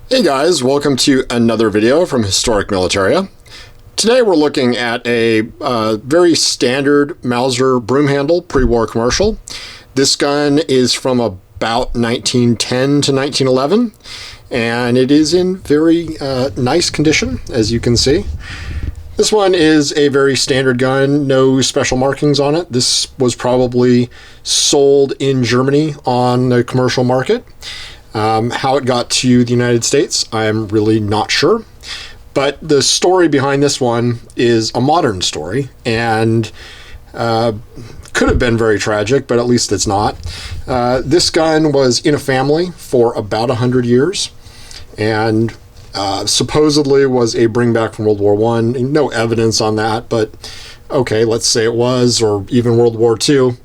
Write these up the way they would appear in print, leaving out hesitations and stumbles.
Hey guys, welcome to another video from Historic Militaria. Today we're looking at a very standard Mauser Broomhandle pre-war commercial. This gun is from about 1910 to 1911, and it is in very nice condition, as you can see. This one is a very standard gun, no special markings on it. This was probably sold in Germany on the commercial market. How it got to the United States, I'm really not sure. But the story behind this one is a modern story, and could have been very tragic, but at least it's not. This gun was in a family for about 100 years, and supposedly was a bringback from World War I. No evidence on that, but okay, let's say it was, or even World War II.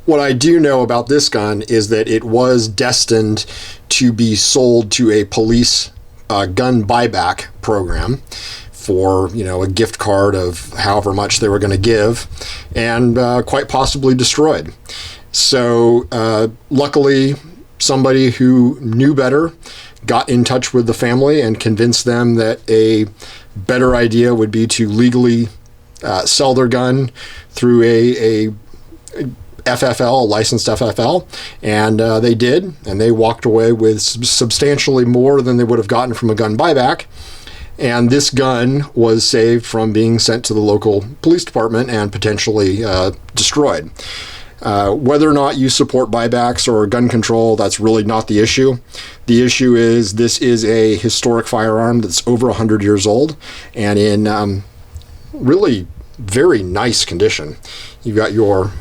What I do know about this gun is that it was destined to be sold to a police gun buyback program for, a gift card of however much they were going to give, and quite possibly destroyed. So luckily, somebody who knew better got in touch with the family and convinced them that a better idea would be to legally sell their gun through a FFL, a licensed FFL, and they did, and they walked away with substantially more than they would have gotten from a gun buyback. And this gun was saved from being sent to the local police department and potentially destroyed. Whether or not you support buybacks or gun control, that's really not the issue. The issue is this is a historic firearm that's over 100 years old and in really very nice condition. You've got your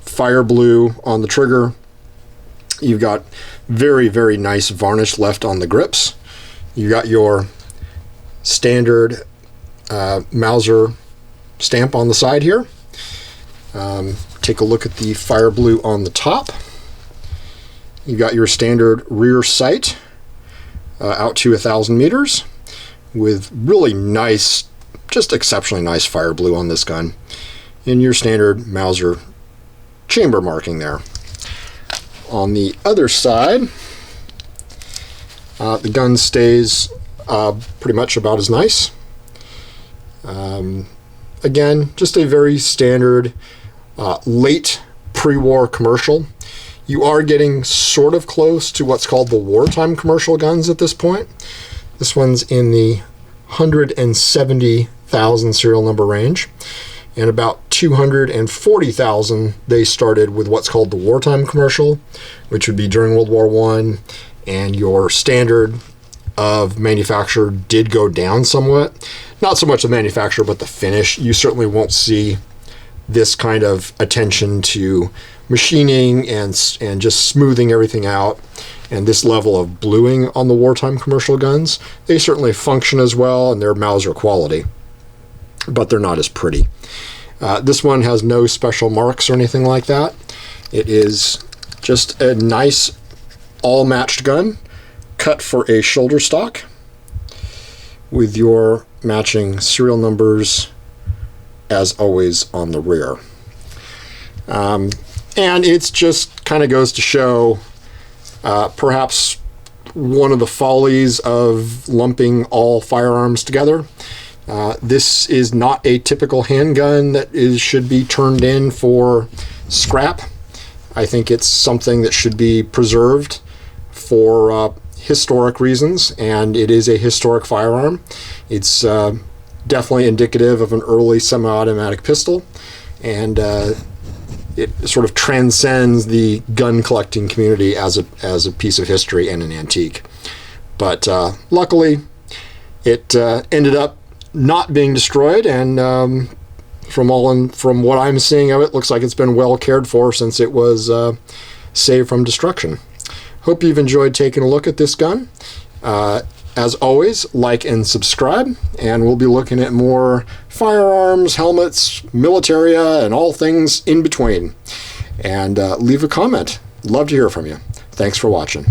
fire blue on the trigger. You've got very, very nice varnish left on the grips. You got your standard Mauser stamp on the side here. Take a look at the fire blue on the top. You got your standard rear sight out to 1,000 meters with really nice, just exceptionally nice fire blue on this gun. And your standard Mauser chamber marking there. On the other side, the gun stays pretty much about as nice. Again, just a very standard late pre-war commercial. You are getting sort of close to what's called the wartime commercial guns at this point. This one's in the 170,000 serial number range, and about 240,000 they started with what's called the wartime commercial, which would be during World War I, and your standard of manufacture did go down somewhat. Not so much the manufacturer, but the finish. You certainly won't see this kind of attention to machining and just smoothing everything out, and this level of bluing on the wartime commercial guns. They certainly function as well, and they're Mauser quality, but they're not as pretty. This one has no special marks or anything like that. It is just a nice all-matched gun cut for a shoulder stock with your matching serial numbers as always on the rear. And it's just kind of goes to show perhaps one of the follies of lumping all firearms together. This is not a typical handgun that should be turned in for scrap. I think it's something that should be preserved for historic reasons, and it is a historic firearm. It's definitely indicative of an early semi-automatic pistol, and it sort of transcends the gun collecting community as a piece of history and an antique. But luckily, it ended up not being destroyed, and from what I'm seeing of it, looks like it's been well cared for since it was saved from destruction. Hope you've enjoyed taking a look at this gun. As always, like and subscribe, and we'll be looking at more firearms, helmets, militaria, and all things in between. And leave a comment. Love to hear from you. Thanks for watching.